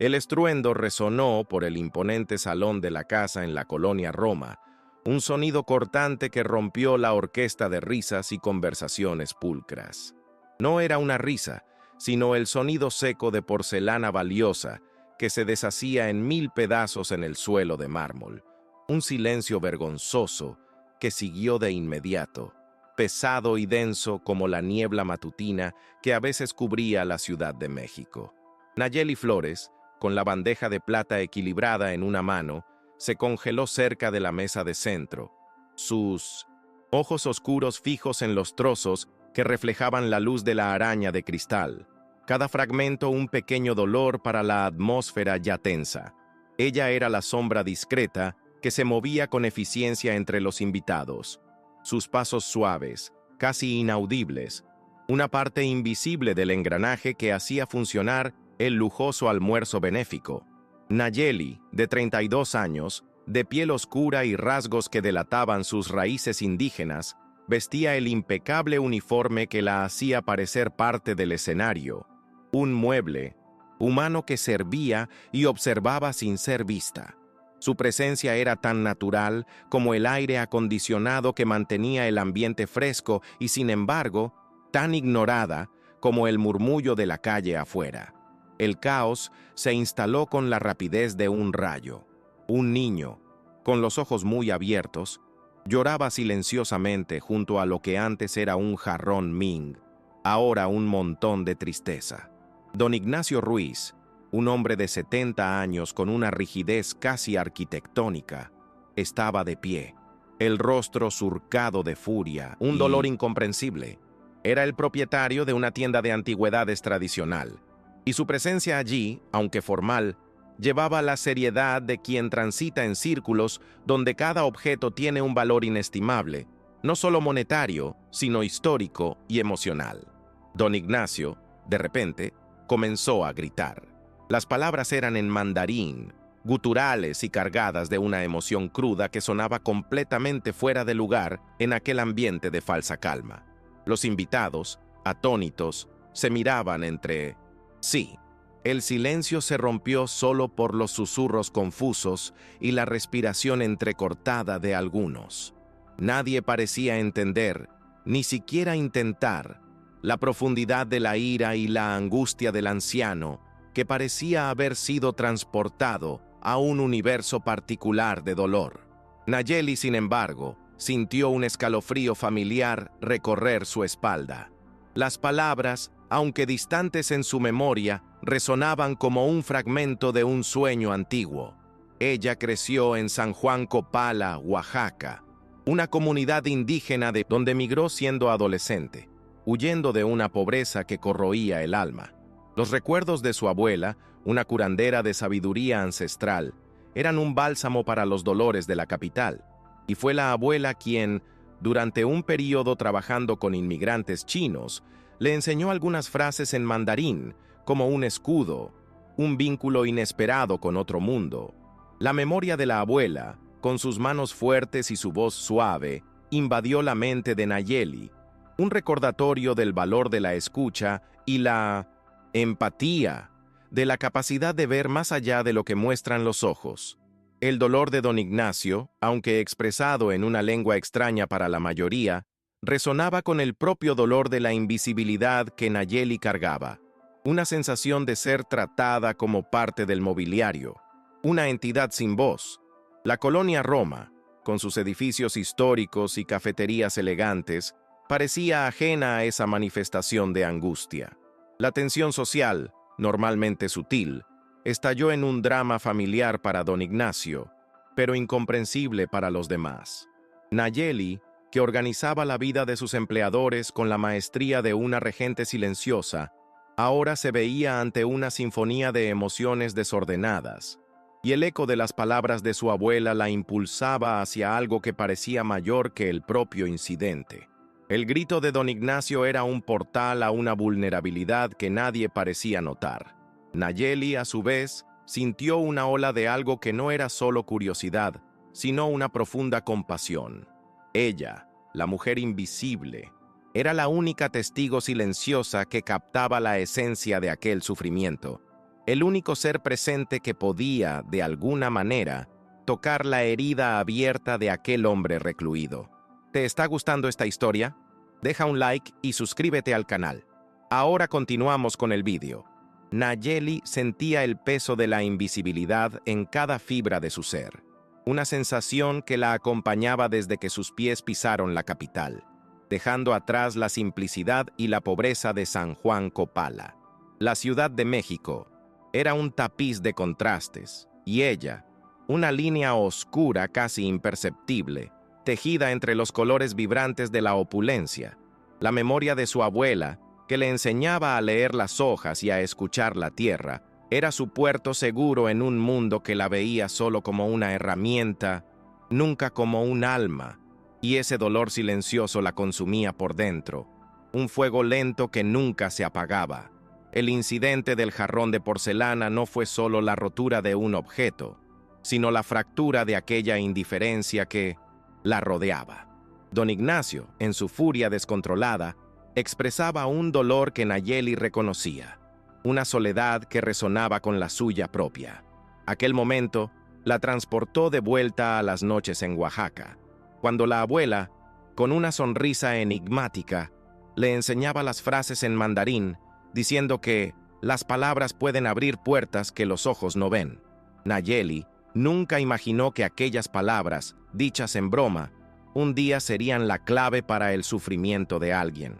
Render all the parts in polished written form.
El estruendo resonó por el imponente salón de la casa en la colonia Roma, un sonido cortante que rompió la orquesta de risas y conversaciones pulcras. No era una risa, sino el sonido seco de porcelana valiosa que se deshacía en 1000 pedazos en el suelo de mármol. Un silencio vergonzoso que siguió de inmediato, pesado y denso como la niebla matutina que a veces cubría la Ciudad de México. Nayeli Flores, con la bandeja de plata equilibrada en una mano, se congeló cerca de la mesa de centro, sus ojos oscuros fijos en los trozos que reflejaban la luz de la araña de cristal. Cada fragmento un pequeño dolor para la atmósfera ya tensa. Ella era la sombra discreta que se movía con eficiencia entre los invitados. Sus pasos suaves, casi inaudibles, una parte invisible del engranaje que hacía funcionar el lujoso almuerzo benéfico. Nayeli, de 32 años, de piel oscura y rasgos que delataban sus raíces indígenas, vestía el impecable uniforme que la hacía parecer parte del escenario, un mueble, humano que servía y observaba sin ser vista. Su presencia era tan natural como el aire acondicionado que mantenía el ambiente fresco y, sin embargo, tan ignorada como el murmullo de la calle afuera. El caos se instaló con la rapidez de un rayo. Un niño, con los ojos muy abiertos, lloraba silenciosamente junto a lo que antes era un jarrón Ming, ahora un montón de tristeza. Don Ignacio Ruiz, un hombre de 70 años con una rigidez casi arquitectónica, estaba de pie, el rostro surcado de furia, un dolor incomprensible. Era el propietario de una tienda de antigüedades tradicional, y su presencia allí, aunque formal, llevaba la seriedad de quien transita en círculos donde cada objeto tiene un valor inestimable, no solo monetario, sino histórico y emocional. Don Ignacio, de repente, comenzó a gritar. Las palabras eran en mandarín, guturales y cargadas de una emoción cruda que sonaba completamente fuera de lugar en aquel ambiente de falsa calma. Los invitados, atónitos, se miraban entre sí. El silencio se rompió solo por los susurros confusos y la respiración entrecortada de algunos. Nadie parecía entender, ni siquiera intentar, la profundidad de la ira y la angustia del anciano, que parecía haber sido transportado a un universo particular de dolor. Nayeli, sin embargo, sintió un escalofrío familiar recorrer su espalda. Las palabras, aunque distantes en su memoria, resonaban como un fragmento de un sueño antiguo. Ella creció en San Juan Copala, Oaxaca, una comunidad indígena de donde migró siendo adolescente, huyendo de una pobreza que corroía el alma. Los recuerdos de su abuela, una curandera de sabiduría ancestral, eran un bálsamo para los dolores de la capital, y fue la abuela quien, durante un período trabajando con inmigrantes chinos, le enseñó algunas frases en mandarín, como un escudo, un vínculo inesperado con otro mundo. La memoria de la abuela, con sus manos fuertes y su voz suave, invadió la mente de Nayeli, un recordatorio del valor de la escucha y la empatía, de la capacidad de ver más allá de lo que muestran los ojos. El dolor de don Ignacio, aunque expresado en una lengua extraña para la mayoría, resonaba con el propio dolor de la invisibilidad que Nayeli cargaba, una sensación de ser tratada como parte del mobiliario, una entidad sin voz. La colonia Roma, con sus edificios históricos y cafeterías elegantes, parecía ajena a esa manifestación de angustia. La tensión social, normalmente sutil, estalló en un drama familiar para don Ignacio, pero incomprensible para los demás. Nayeli, que organizaba la vida de sus empleadores con la maestría de una regente silenciosa, ahora se veía ante una sinfonía de emociones desordenadas, y el eco de las palabras de su abuela la impulsaba hacia algo que parecía mayor que el propio incidente. El grito de don Ignacio era un portal a una vulnerabilidad que nadie parecía notar. Nayeli, a su vez, sintió una ola de algo que no era solo curiosidad, sino una profunda compasión. Ella, la mujer invisible, era la única testigo silenciosa que captaba la esencia de aquel sufrimiento. el único ser presente que podía, de alguna manera, tocar la herida abierta de aquel hombre recluido. ¿Te está gustando esta historia? Deja un like y suscríbete al canal. Ahora continuamos con el vídeo. Nayeli sentía el peso de la invisibilidad en cada fibra de su ser, una sensación que la acompañaba desde que sus pies pisaron la capital, dejando atrás la simplicidad y la pobreza de San Juan Copala. La Ciudad de México era un tapiz de contrastes, y ella, una línea oscura casi imperceptible, tejida entre los colores vibrantes de la opulencia, la memoria de su abuela, que le enseñaba a leer las hojas y a escuchar la tierra, era su puerto seguro en un mundo que la veía solo como una herramienta, nunca como un alma, y ese dolor silencioso la consumía por dentro, un fuego lento que nunca se apagaba. El incidente del jarrón de porcelana no fue solo la rotura de un objeto, sino la fractura de aquella indiferencia que la rodeaba. Don Ignacio, en su furia descontrolada, expresaba un dolor que Nayeli reconocía, una soledad que resonaba con la suya propia. Aquel momento la transportó de vuelta a las noches en Oaxaca, cuando la abuela, con una sonrisa enigmática, le enseñaba las frases en mandarín, diciendo que las palabras pueden abrir puertas que los ojos no ven. Nayeli nunca imaginó que aquellas palabras, dichas en broma, un día serían la clave para el sufrimiento de alguien.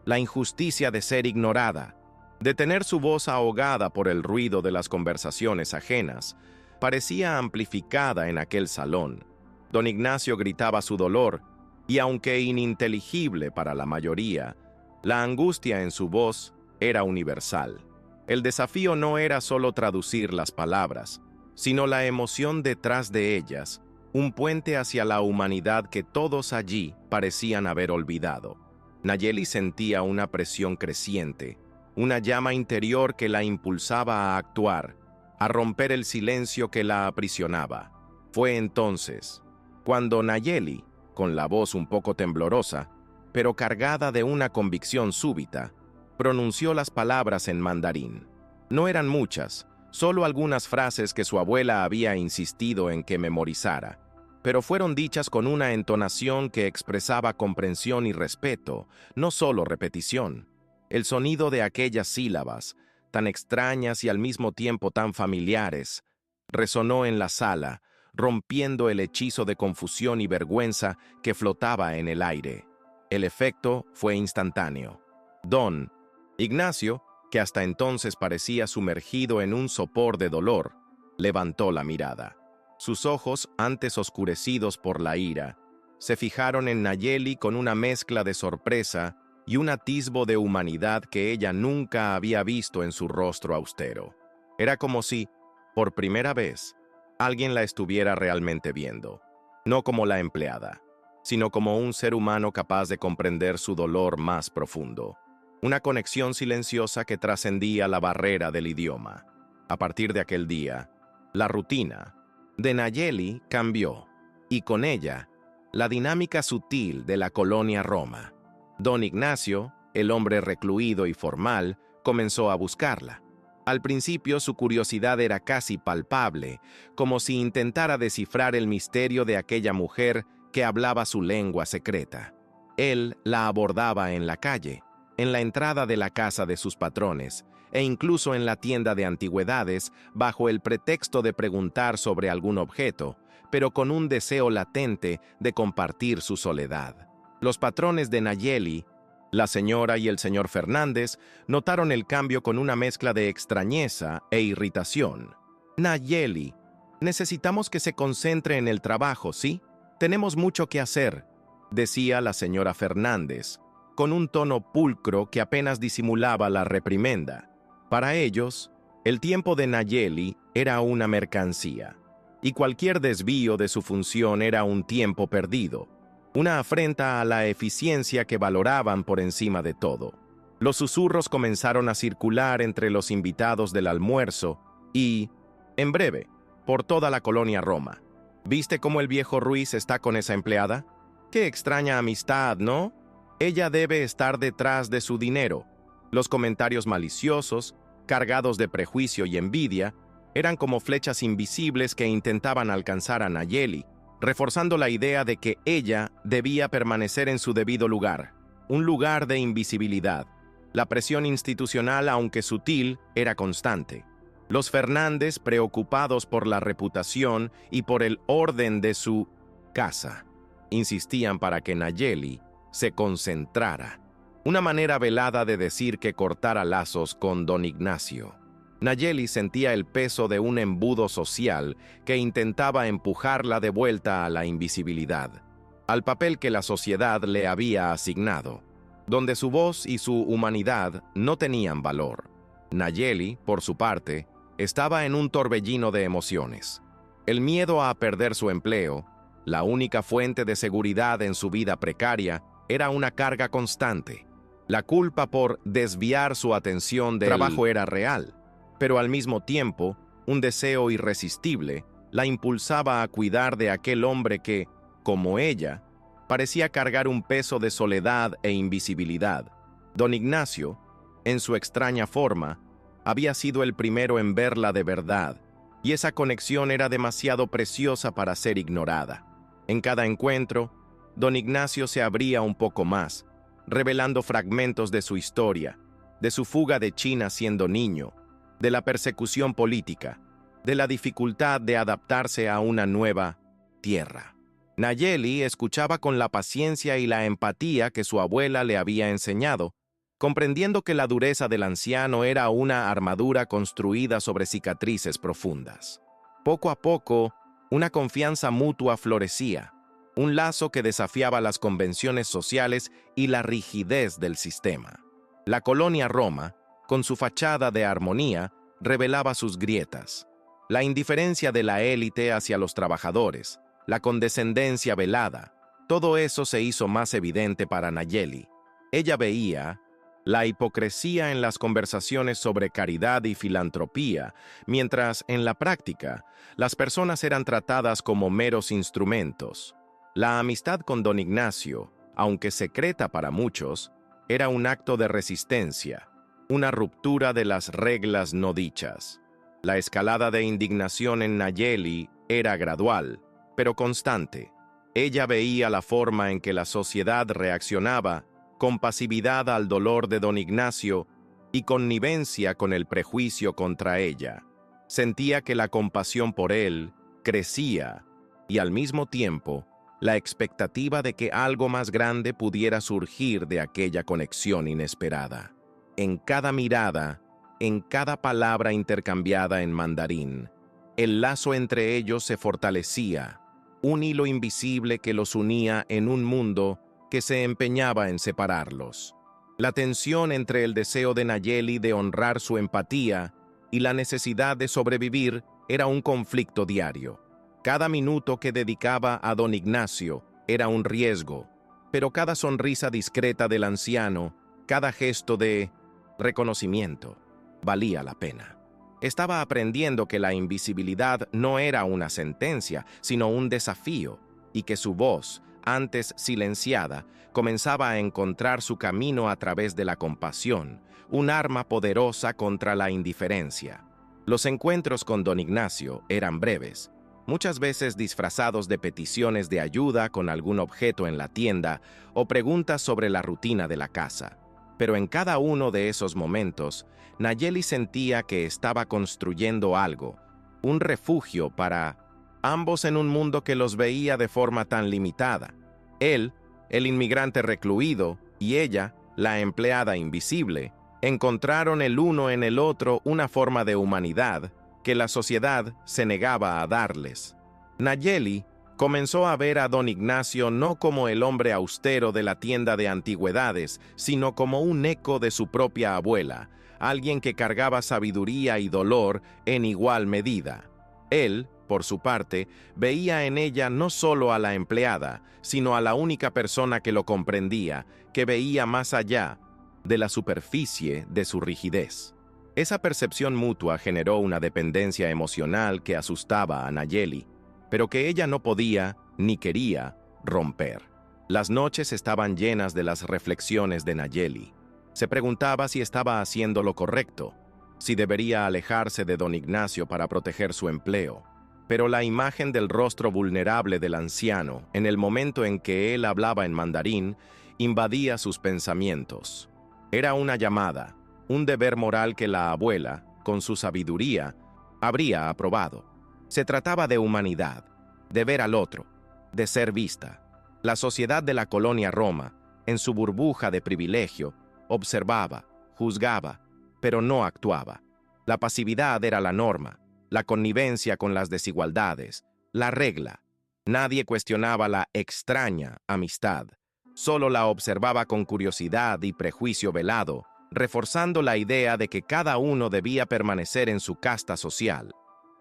La injusticia de ser ignorada, de tener su voz ahogada por el ruido de las conversaciones ajenas, parecía amplificada en aquel salón. Don Ignacio gritaba su dolor, y aunque ininteligible para la mayoría, la angustia en su voz era universal. El desafío no era solo traducir las palabras, sino la emoción detrás de ellas, un puente hacia la humanidad que todos allí parecían haber olvidado. Nayeli sentía una presión creciente, una llama interior que la impulsaba a actuar, a romper el silencio que la aprisionaba. Fue entonces cuando Nayeli, con la voz un poco temblorosa, pero cargada de una convicción súbita, pronunció las palabras en mandarín. No eran muchas, solo algunas frases que su abuela había insistido en que memorizara, pero fueron dichas con una entonación que expresaba comprensión y respeto, no solo repetición. El sonido de aquellas sílabas, tan extrañas y al mismo tiempo tan familiares, resonó en la sala, rompiendo el hechizo de confusión y vergüenza que flotaba en el aire. El efecto fue instantáneo. Don Ignacio, que hasta entonces parecía sumergido en un sopor de dolor, levantó la mirada. Sus ojos, antes oscurecidos por la ira, se fijaron en Nayeli con una mezcla de sorpresa y un atisbo de humanidad que ella nunca había visto en su rostro austero. Era como si, por primera vez, alguien la estuviera realmente viendo, no como la empleada, sino como un ser humano capaz de comprender su dolor más profundo. Una conexión silenciosa que trascendía la barrera del idioma. A partir de aquel día, la rutina de Nayeli cambió, y con ella, la dinámica sutil de la colonia Roma. Don Ignacio, el hombre recluido y formal, comenzó a buscarla. Al principio su curiosidad era casi palpable, como si intentara descifrar el misterio de aquella mujer que hablaba su lengua secreta. Él la abordaba en la calle, en la entrada de la casa de sus patrones, e incluso en la tienda de antigüedades, bajo el pretexto de preguntar sobre algún objeto, pero con un deseo latente de compartir su soledad. Los patrones de Nayeli, la señora y el señor Fernández, notaron el cambio con una mezcla de extrañeza e irritación. Nayeli, necesitamos que se concentre en el trabajo, ¿sí? Tenemos mucho que hacer, decía la señora Fernández, con un tono pulcro que apenas disimulaba la reprimenda. Para ellos, el tiempo de Nayeli era una mercancía, y cualquier desvío de su función era un tiempo perdido, una afrenta a la eficiencia que valoraban por encima de todo. Los susurros comenzaron a circular entre los invitados del almuerzo y, en breve, por toda la colonia Roma. ¿Viste cómo el viejo Ruiz está con esa empleada? Qué extraña amistad, ¿no? Ella debe estar detrás de su dinero. Los comentarios maliciosos, cargados de prejuicio y envidia, eran como flechas invisibles que intentaban alcanzar a Nayeli, reforzando la idea de que ella debía permanecer en su debido lugar, un lugar de invisibilidad. La presión institucional, aunque sutil, era constante. Los Fernández, preocupados por la reputación y por el orden de su casa, insistían para que Nayeli se concentrara. Una manera velada de decir que cortara lazos con don Ignacio. Nayeli sentía el peso de un embudo social que intentaba empujarla de vuelta a la invisibilidad, al papel que la sociedad le había asignado, donde su voz y su humanidad no tenían valor. Nayeli, por su parte, estaba en un torbellino de emociones. El miedo a perder su empleo, la única fuente de seguridad en su vida precaria, era una carga constante. La culpa por desviar su atención del trabajo era real, pero al mismo tiempo, un deseo irresistible la impulsaba a cuidar de aquel hombre que, como ella, parecía cargar un peso de soledad e invisibilidad. Don Ignacio, en su extraña forma, había sido el primero en verla de verdad, y esa conexión era demasiado preciosa para ser ignorada. En cada encuentro, don Ignacio se abría un poco más, revelando fragmentos de su historia, de su fuga de China siendo niño, de la persecución política, de la dificultad de adaptarse a una nueva tierra. Nayeli escuchaba con la paciencia y la empatía que su abuela le había enseñado, comprendiendo que la dureza del anciano era una armadura construida sobre cicatrices profundas. Poco a poco, una confianza mutua florecía, un lazo que desafiaba las convenciones sociales y la rigidez del sistema. La colonia Roma, con su fachada de armonía, revelaba sus grietas. La indiferencia de la élite hacia los trabajadores, la condescendencia velada, todo eso se hizo más evidente para Nayeli. Ella veía la hipocresía en las conversaciones sobre caridad y filantropía, mientras en la práctica las personas eran tratadas como meros instrumentos. La amistad con don Ignacio, aunque secreta para muchos, era un acto de resistencia, una ruptura de las reglas no dichas. La escalada de indignación en Nayeli era gradual, pero constante. Ella veía la forma en que la sociedad reaccionaba, con pasividad al dolor de don Ignacio y connivencia con el prejuicio contra ella. Sentía que la compasión por él crecía y al mismo tiempo la expectativa de que algo más grande pudiera surgir de aquella conexión inesperada. En cada mirada, en cada palabra intercambiada en mandarín, el lazo entre ellos se fortalecía, un hilo invisible que los unía en un mundo que se empeñaba en separarlos. La tensión entre el deseo de Nayeli de honrar su empatía y la necesidad de sobrevivir era un conflicto diario. Cada minuto que dedicaba a don Ignacio era un riesgo, pero cada sonrisa discreta del anciano, cada gesto de reconocimiento, valía la pena. Estaba aprendiendo que la invisibilidad no era una sentencia, sino un desafío, y que su voz, antes silenciada, comenzaba a encontrar su camino a través de la compasión, un arma poderosa contra la indiferencia. Los encuentros con don Ignacio eran breves, muchas veces disfrazados de peticiones de ayuda con algún objeto en la tienda o preguntas sobre la rutina de la casa. Pero en cada uno de esos momentos, Nayeli sentía que estaba construyendo algo, un refugio para ambos en un mundo que los veía de forma tan limitada. Él, el inmigrante recluido, y ella, la empleada invisible, encontraron el uno en el otro una forma de humanidad que la sociedad se negaba a darles. Nayeli comenzó a ver a don Ignacio no como el hombre austero de la tienda de antigüedades, sino como un eco de su propia abuela, alguien que cargaba sabiduría y dolor en igual medida. Él, por su parte, veía en ella no solo a la empleada, sino a la única persona que lo comprendía, que veía más allá de la superficie de su rigidez. Esa percepción mutua generó una dependencia emocional que asustaba a Nayeli, pero que ella no podía ni quería romper. Las noches estaban llenas de las reflexiones de Nayeli. Se preguntaba si estaba haciendo lo correcto, si debería alejarse de don Ignacio para proteger su empleo. Pero la imagen del rostro vulnerable del anciano, en el momento en que él hablaba en mandarín, invadía sus pensamientos. Era una llamada, un deber moral que la abuela, con su sabiduría, habría aprobado. Se trataba de humanidad, de ver al otro, de ser vista. La sociedad de la colonia Roma, en su burbuja de privilegio, observaba, juzgaba, pero no actuaba. La pasividad era la norma, la connivencia con las desigualdades, la regla. Nadie cuestionaba la extraña amistad, solo la observaba con curiosidad y prejuicio velado, reforzando la idea de que cada uno debía permanecer en su casta social.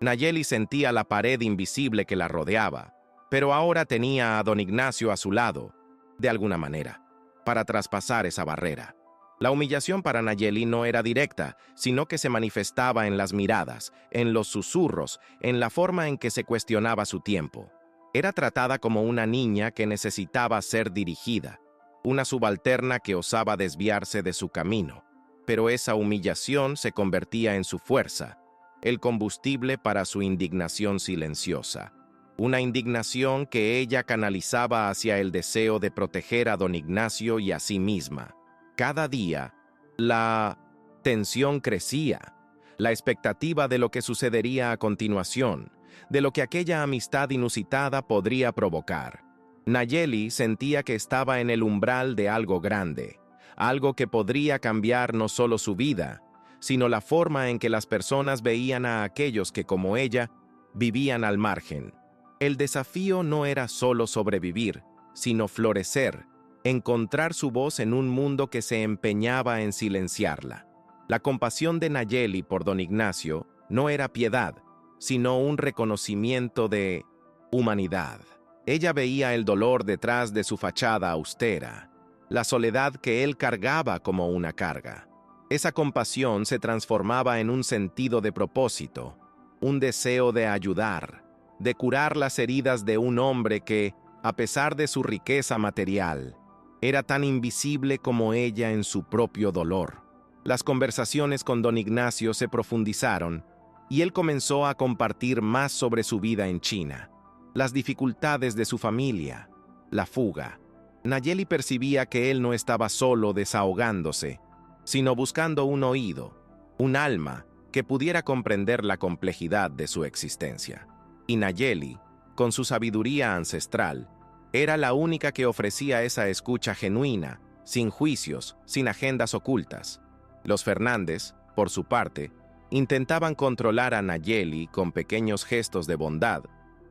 Nayeli sentía la pared invisible que la rodeaba, pero ahora tenía a don Ignacio a su lado, de alguna manera, para traspasar esa barrera. La humillación para Nayeli no era directa, sino que se manifestaba en las miradas, en los susurros, en la forma en que se cuestionaba su tiempo. Era tratada como una niña que necesitaba ser dirigida, una subalterna que osaba desviarse de su camino. Pero esa humillación se convertía en su fuerza, el combustible para su indignación silenciosa. Una indignación que ella canalizaba hacia el deseo de proteger a don Ignacio y a sí misma. Cada día, la tensión crecía, la expectativa de lo que sucedería a continuación, de lo que aquella amistad inusitada podría provocar. Nayeli sentía que estaba en el umbral de algo grande, algo que podría cambiar no solo su vida, sino la forma en que las personas veían a aquellos que, como ella, vivían al margen. El desafío no era solo sobrevivir, sino florecer, encontrar su voz en un mundo que se empeñaba en silenciarla. La compasión de Nayeli por don Ignacio no era piedad, sino un reconocimiento de humanidad. Ella veía el dolor detrás de su fachada austera, la soledad que él cargaba como una carga. Esa compasión se transformaba en un sentido de propósito, un deseo de ayudar, de curar las heridas de un hombre que, a pesar de su riqueza material, era tan invisible como ella en su propio dolor. Las conversaciones con don Ignacio se profundizaron y él comenzó a compartir más sobre su vida en China, las dificultades de su familia, la fuga. Nayeli percibía que él no estaba solo desahogándose, sino buscando un oído, un alma que pudiera comprender la complejidad de su existencia. Y Nayeli, con su sabiduría ancestral, era la única que ofrecía esa escucha genuina, sin juicios, sin agendas ocultas. Los Fernández, por su parte, intentaban controlar a Nayeli con pequeños gestos de bondad,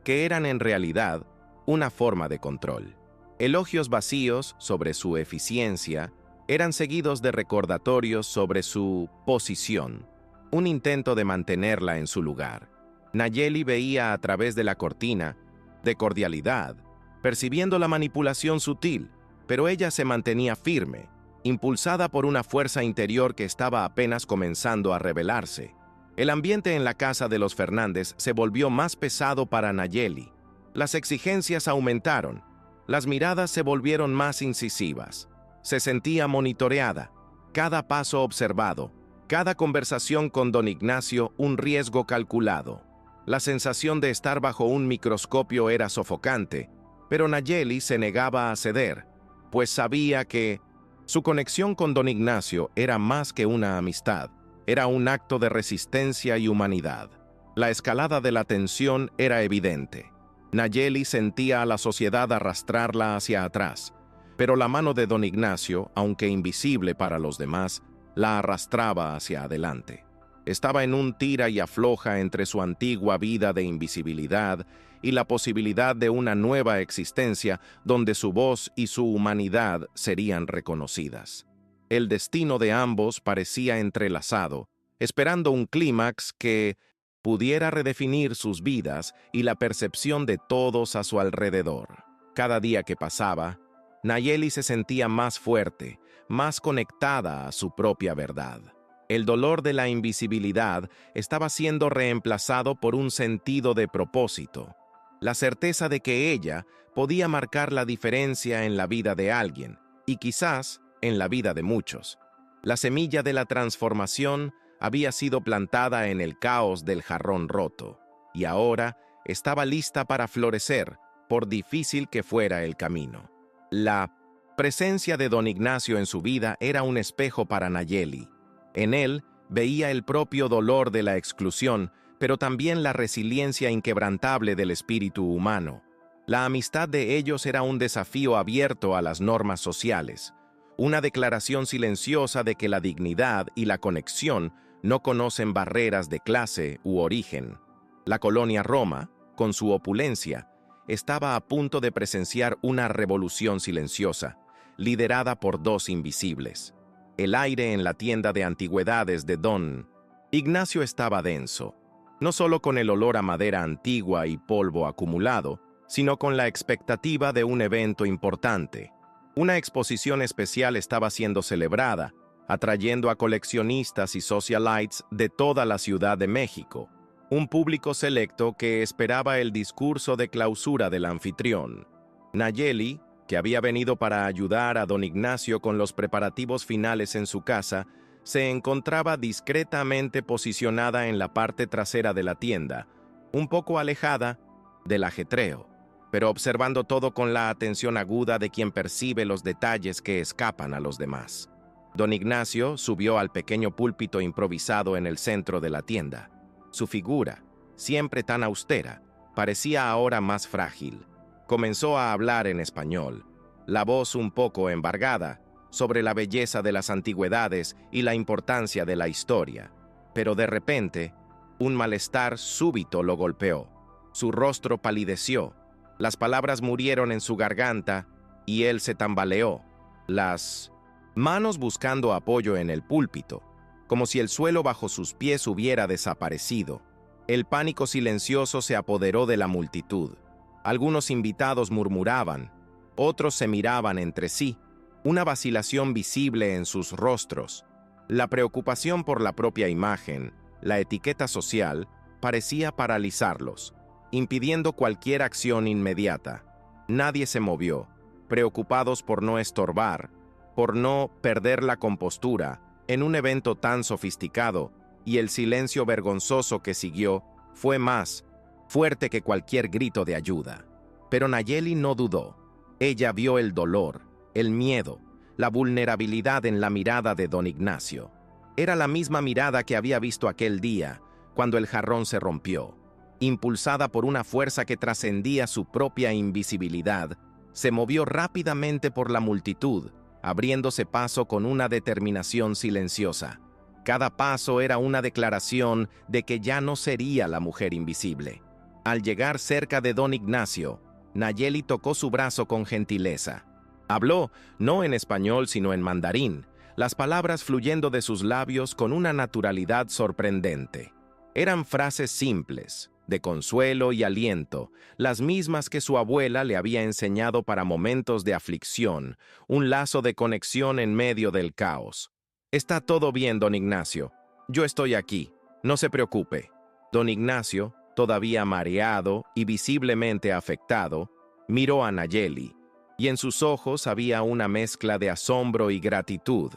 que eran en realidad una forma de control. Elogios vacíos sobre su eficiencia eran seguidos de recordatorios sobre su posición, un intento de mantenerla en su lugar. Nayeli veía a través de la cortina, de cordialidad, percibiendo la manipulación sutil, pero ella se mantenía firme, impulsada por una fuerza interior que estaba apenas comenzando a revelarse. El ambiente en la casa de los Fernández se volvió más pesado para Nayeli. Las exigencias aumentaron, las miradas se volvieron más incisivas. Se sentía monitoreada, cada paso observado, cada conversación con don Ignacio un riesgo calculado. La sensación de estar bajo un microscopio era sofocante, pero Nayeli se negaba a ceder, pues sabía que su conexión con don Ignacio era más que una amistad, era un acto de resistencia y humanidad. La escalada de la tensión era evidente. Nayeli sentía a la sociedad arrastrarla hacia atrás, pero la mano de don Ignacio, aunque invisible para los demás, la arrastraba hacia adelante. Estaba en un tira y afloja entre su antigua vida de invisibilidad y la posibilidad de una nueva existencia donde su voz y su humanidad serían reconocidas. El destino de ambos parecía entrelazado, esperando un clímax que pudiera redefinir sus vidas y la percepción de todos a su alrededor. Cada día que pasaba, Nayeli se sentía más fuerte, más conectada a su propia verdad. El dolor de la invisibilidad estaba siendo reemplazado por un sentido de propósito, la certeza de que ella podía marcar la diferencia en la vida de alguien, y quizás en la vida de muchos. La semilla de la transformación había sido plantada en el caos del jarrón roto, y ahora estaba lista para florecer, por difícil que fuera el camino. La presencia de don Ignacio en su vida era un espejo para Nayeli. En él veía el propio dolor de la exclusión, pero también la resiliencia inquebrantable del espíritu humano. La amistad de ellos era un desafío abierto a las normas sociales, una declaración silenciosa de que la dignidad y la conexión no conocen barreras de clase u origen. La colonia Roma, con su opulencia, estaba a punto de presenciar una revolución silenciosa, liderada por dos invisibles. El aire en la tienda de antigüedades de don Ignacio estaba denso, no solo con el olor a madera antigua y polvo acumulado, sino con la expectativa de un evento importante. Una exposición especial estaba siendo celebrada, atrayendo a coleccionistas y socialites de toda la Ciudad de México, un público selecto que esperaba el discurso de clausura del anfitrión. Nayeli, que había venido para ayudar a don Ignacio con los preparativos finales en su casa, se encontraba discretamente posicionada en la parte trasera de la tienda, un poco alejada del ajetreo, pero observando todo con la atención aguda de quien percibe los detalles que escapan a los demás. Don Ignacio subió al pequeño púlpito improvisado en el centro de la tienda. Su figura, siempre tan austera, parecía ahora más frágil. Comenzó a hablar en español, la voz un poco embargada, sobre la belleza de las antigüedades y la importancia de la historia. Pero de repente, un malestar súbito lo golpeó. Su rostro palideció, las palabras murieron en su garganta y él se tambaleó, las manos buscando apoyo en el púlpito, como si el suelo bajo sus pies hubiera desaparecido. El pánico silencioso se apoderó de la multitud. Algunos invitados murmuraban, otros se miraban entre sí, una vacilación visible en sus rostros. La preocupación por la propia imagen, la etiqueta social, parecía paralizarlos, impidiendo cualquier acción inmediata. Nadie se movió, preocupados por no estorbar, por no perder la compostura en un evento tan sofisticado, y el silencio vergonzoso que siguió fue más fuerte que cualquier grito de ayuda. Pero Nayeli no dudó. Ella vio el dolor, el miedo, la vulnerabilidad en la mirada de don Ignacio. Era la misma mirada que había visto aquel día, cuando el jarrón se rompió. Impulsada por una fuerza que trascendía su propia invisibilidad, se movió rápidamente por la multitud, abriéndose paso con una determinación silenciosa. Cada paso era una declaración de que ya no sería la mujer invisible. Al llegar cerca de don Ignacio, Nayeli tocó su brazo con gentileza. Habló, no en español sino en mandarín, las palabras fluyendo de sus labios con una naturalidad sorprendente. Eran frases simples, de consuelo y aliento, las mismas que su abuela le había enseñado para momentos de aflicción, un lazo de conexión en medio del caos. «Está todo bien, don Ignacio. Yo estoy aquí. No se preocupe». Don Ignacio, todavía mareado y visiblemente afectado, miró a Nayeli, y en sus ojos había una mezcla de asombro y gratitud.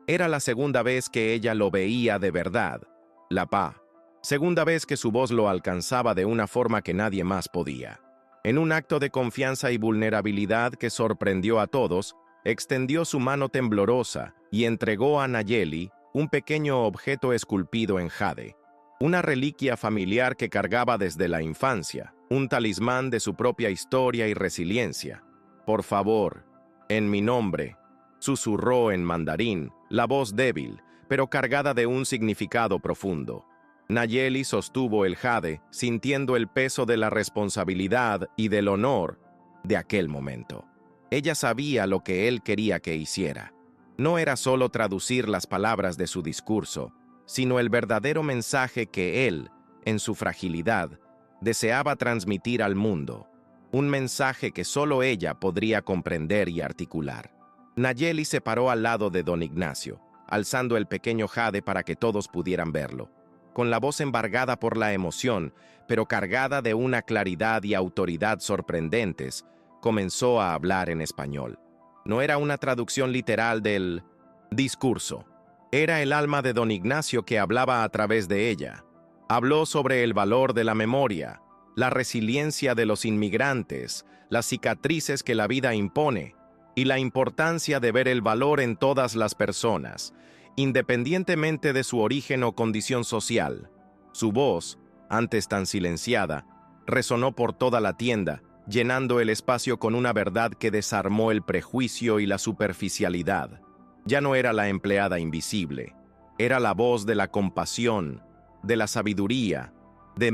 Era la segunda vez que ella lo veía de verdad. Segunda vez que su voz lo alcanzaba de una forma que nadie más podía. En un acto de confianza y vulnerabilidad que sorprendió a todos, extendió su mano temblorosa y entregó a Nayeli un pequeño objeto esculpido en jade, una reliquia familiar que cargaba desde la infancia, un talismán de su propia historia y resiliencia. «Por favor, en mi nombre», susurró en mandarín, la voz débil, pero cargada de un significado profundo. Nayeli sostuvo el jade, sintiendo el peso de la responsabilidad y del honor de aquel momento. Ella sabía lo que él quería que hiciera. No era solo traducir las palabras de su discurso, sino el verdadero mensaje que él, en su fragilidad, deseaba transmitir al mundo. Un mensaje que solo ella podría comprender y articular. Nayeli se paró al lado de don Ignacio, alzando el pequeño jade para que todos pudieran verlo. Con la voz embargada por la emoción, pero cargada de una claridad y autoridad sorprendentes, comenzó a hablar en español. No era una traducción literal del discurso. Era el alma de don Ignacio que hablaba a través de ella. Habló sobre el valor de la memoria, la resiliencia de los inmigrantes, las cicatrices que la vida impone y la importancia de ver el valor en todas las personas, independientemente de su origen o condición social. Su voz, antes tan silenciada, resonó por toda la tienda, llenando el espacio con una verdad que desarmó el prejuicio y la superficialidad. Ya no era la empleada invisible, era la voz de la compasión, de la sabiduría, de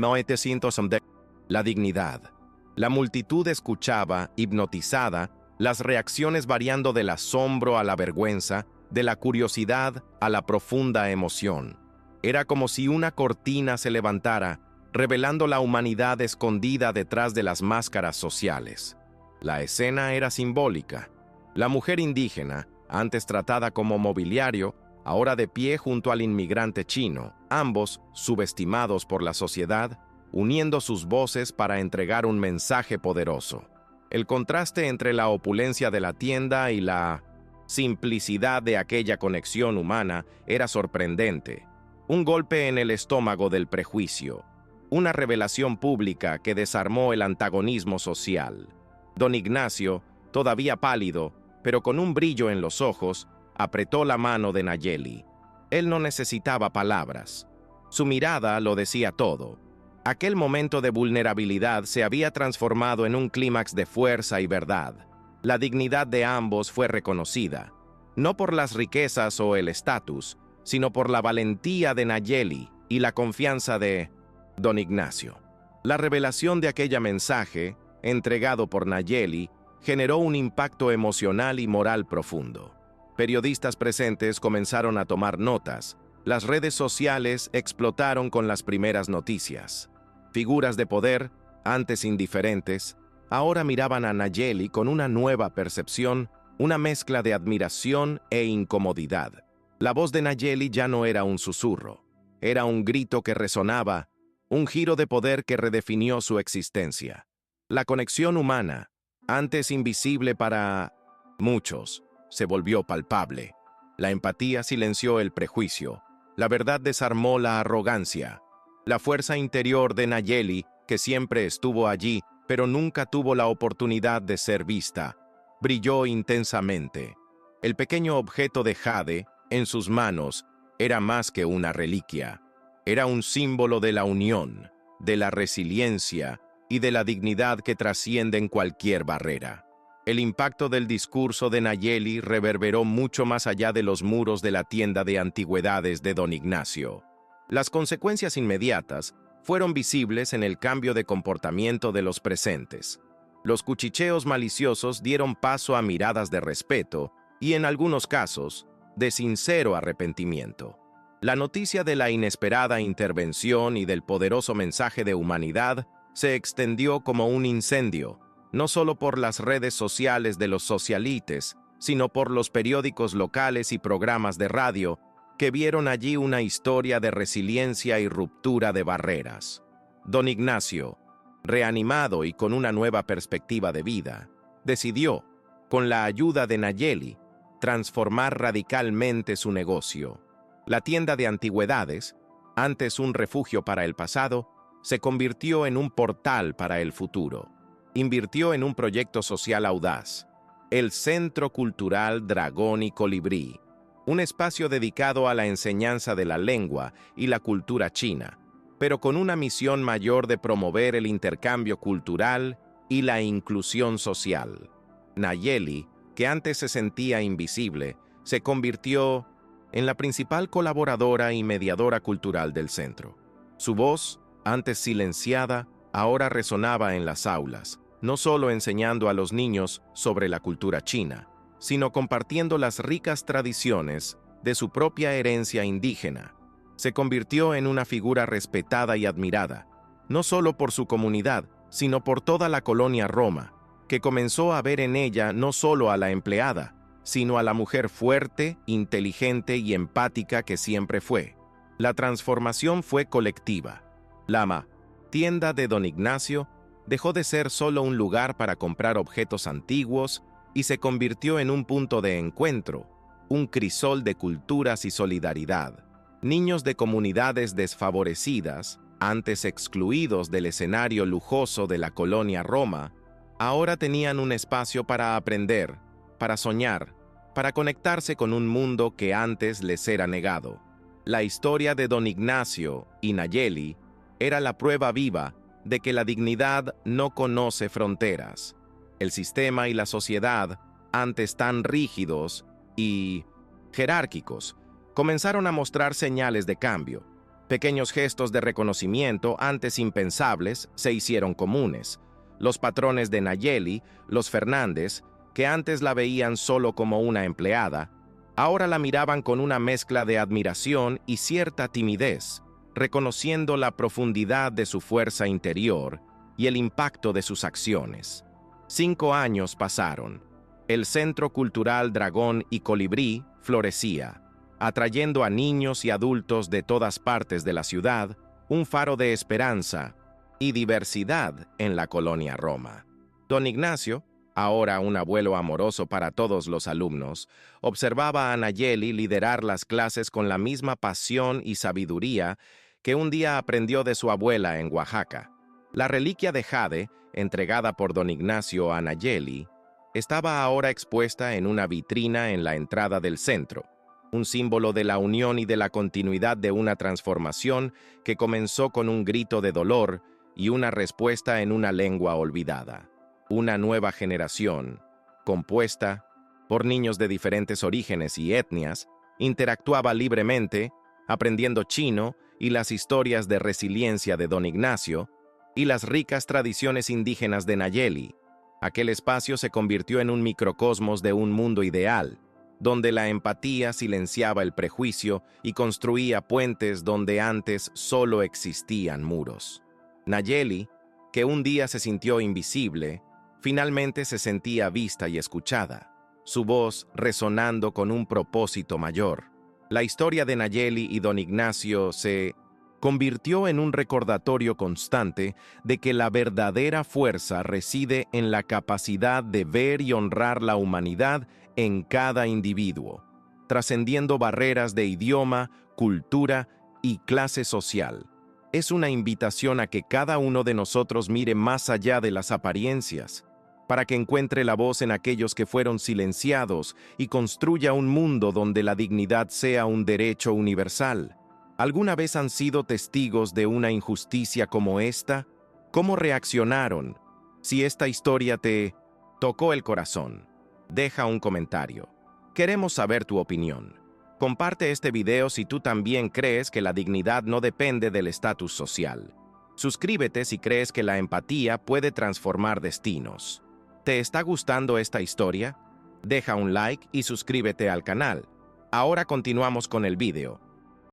la dignidad. La multitud escuchaba, hipnotizada, las reacciones variando del asombro a la vergüenza, de la curiosidad a la profunda emoción. Era como si una cortina se levantara, revelando la humanidad escondida detrás de las máscaras sociales. La escena era simbólica. La mujer indígena, antes tratada como mobiliario, ahora de pie junto al inmigrante chino, ambos subestimados por la sociedad, uniendo sus voces para entregar un mensaje poderoso. El contraste entre la opulencia de la tienda y la simplicidad de aquella conexión humana era sorprendente. Un golpe en el estómago del prejuicio, una revelación pública que desarmó el antagonismo social. Don Ignacio, todavía pálido, pero con un brillo en los ojos, apretó la mano de Nayeli. Él no necesitaba palabras. Su mirada lo decía todo. Aquel momento de vulnerabilidad se había transformado en un clímax de fuerza y verdad. La dignidad de ambos fue reconocida, no por las riquezas o el estatus, sino por la valentía de Nayeli y la confianza de don Ignacio. La revelación de aquella mensaje, entregado por Nayeli, generó un impacto emocional y moral profundo. Periodistas presentes comenzaron a tomar notas. Las redes sociales explotaron con las primeras noticias. Figuras de poder, antes indiferentes, ahora miraban a Nayeli con una nueva percepción, una mezcla de admiración e incomodidad. La voz de Nayeli ya no era un susurro, era un grito que resonaba, un giro de poder que redefinió su existencia. La conexión humana, antes invisible para muchos, se volvió palpable. La empatía silenció el prejuicio. La verdad desarmó la arrogancia. La fuerza interior de Nayeli, que siempre estuvo allí, pero nunca tuvo la oportunidad de ser vista, brilló intensamente. El pequeño objeto de jade, en sus manos, era más que una reliquia. Era un símbolo de la unión, de la resiliencia y de la dignidad que trascienden cualquier barrera. El impacto del discurso de Nayeli reverberó mucho más allá de los muros de la tienda de antigüedades de don Ignacio. Las consecuencias inmediatas fueron visibles en el cambio de comportamiento de los presentes. Los cuchicheos maliciosos dieron paso a miradas de respeto y, en algunos casos, de sincero arrepentimiento. La noticia de la inesperada intervención y del poderoso mensaje de humanidad se extendió como un incendio, no solo por las redes sociales de los socialites, sino por los periódicos locales y programas de radio que vieron allí una historia de resiliencia y ruptura de barreras. Don Ignacio, reanimado y con una nueva perspectiva de vida, decidió, con la ayuda de Nayeli, transformar radicalmente su negocio. La tienda de antigüedades, antes un refugio para el pasado, se convirtió en un portal para el futuro. Invirtió en un proyecto social audaz, el Centro Cultural Dragón y Colibrí, un espacio dedicado a la enseñanza de la lengua y la cultura china, pero con una misión mayor de promover el intercambio cultural y la inclusión social. Nayeli, que antes se sentía invisible, se convirtió en la principal colaboradora y mediadora cultural del centro. Su voz, antes silenciada, ahora resonaba en las aulas, no solo enseñando a los niños sobre la cultura china, sino compartiendo las ricas tradiciones de su propia herencia indígena. Se convirtió en una figura respetada y admirada, no solo por su comunidad, sino por toda la colonia Roma, que comenzó a ver en ella no solo a la empleada, sino a la mujer fuerte, inteligente y empática que siempre fue. La transformación fue colectiva. La tienda de don Ignacio dejó de ser solo un lugar para comprar objetos antiguos y se convirtió en un punto de encuentro, un crisol de culturas y solidaridad. Niños de comunidades desfavorecidas, antes excluidos del escenario lujoso de la colonia Roma, ahora tenían un espacio para aprender, para soñar, para conectarse con un mundo que antes les era negado. La historia de Don Ignacio y Nayeli era la prueba viva de que la dignidad no conoce fronteras. El sistema y la sociedad, antes tan rígidos y jerárquicos, comenzaron a mostrar señales de cambio. Pequeños gestos de reconocimiento, antes impensables, se hicieron comunes. Los patrones de Nayeli, los Fernández, que antes la veían solo como una empleada, ahora la miraban con una mezcla de admiración y cierta timidez, reconociendo la profundidad de su fuerza interior y el impacto de sus acciones. 5 años pasaron. El Centro Cultural Dragón y Colibrí florecía, atrayendo a niños y adultos de todas partes de la ciudad, un faro de esperanza y diversidad en la colonia Roma. Don Ignacio, ahora un abuelo amoroso para todos los alumnos, observaba a Nayeli liderar las clases con la misma pasión y sabiduría que un día aprendió de su abuela en Oaxaca. La reliquia de jade, entregada por Don Ignacio a Nayeli, estaba ahora expuesta en una vitrina en la entrada del centro, un símbolo de la unión y de la continuidad de una transformación que comenzó con un grito de dolor y una respuesta en una lengua olvidada. Una nueva generación, compuesta por niños de diferentes orígenes y etnias, interactuaba libremente, aprendiendo chino y las historias de resiliencia de Don Ignacio y las ricas tradiciones indígenas de Nayeli. Aquel espacio se convirtió en un microcosmos de un mundo ideal, donde la empatía silenciaba el prejuicio y construía puentes donde antes solo existían muros. Nayeli, que un día se sintió invisible, finalmente se sentía vista y escuchada, su voz resonando con un propósito mayor. La historia de Nayeli y Don Ignacio se convirtió en un recordatorio constante de que la verdadera fuerza reside en la capacidad de ver y honrar la humanidad en cada individuo, trascendiendo barreras de idioma, cultura y clase social. Es una invitación a que cada uno de nosotros mire más allá de las apariencias, para que encuentre la voz en aquellos que fueron silenciados y construya un mundo donde la dignidad sea un derecho universal. ¿Alguna vez han sido testigos de una injusticia como esta? ¿Cómo reaccionaron? Si esta historia te tocó el corazón, deja un comentario. Queremos saber tu opinión. Comparte este video si tú también crees que la dignidad no depende del estatus social. Suscríbete si crees que la empatía puede transformar destinos. ¿Te está gustando esta historia? Deja un like y suscríbete al canal. Ahora continuamos con el video.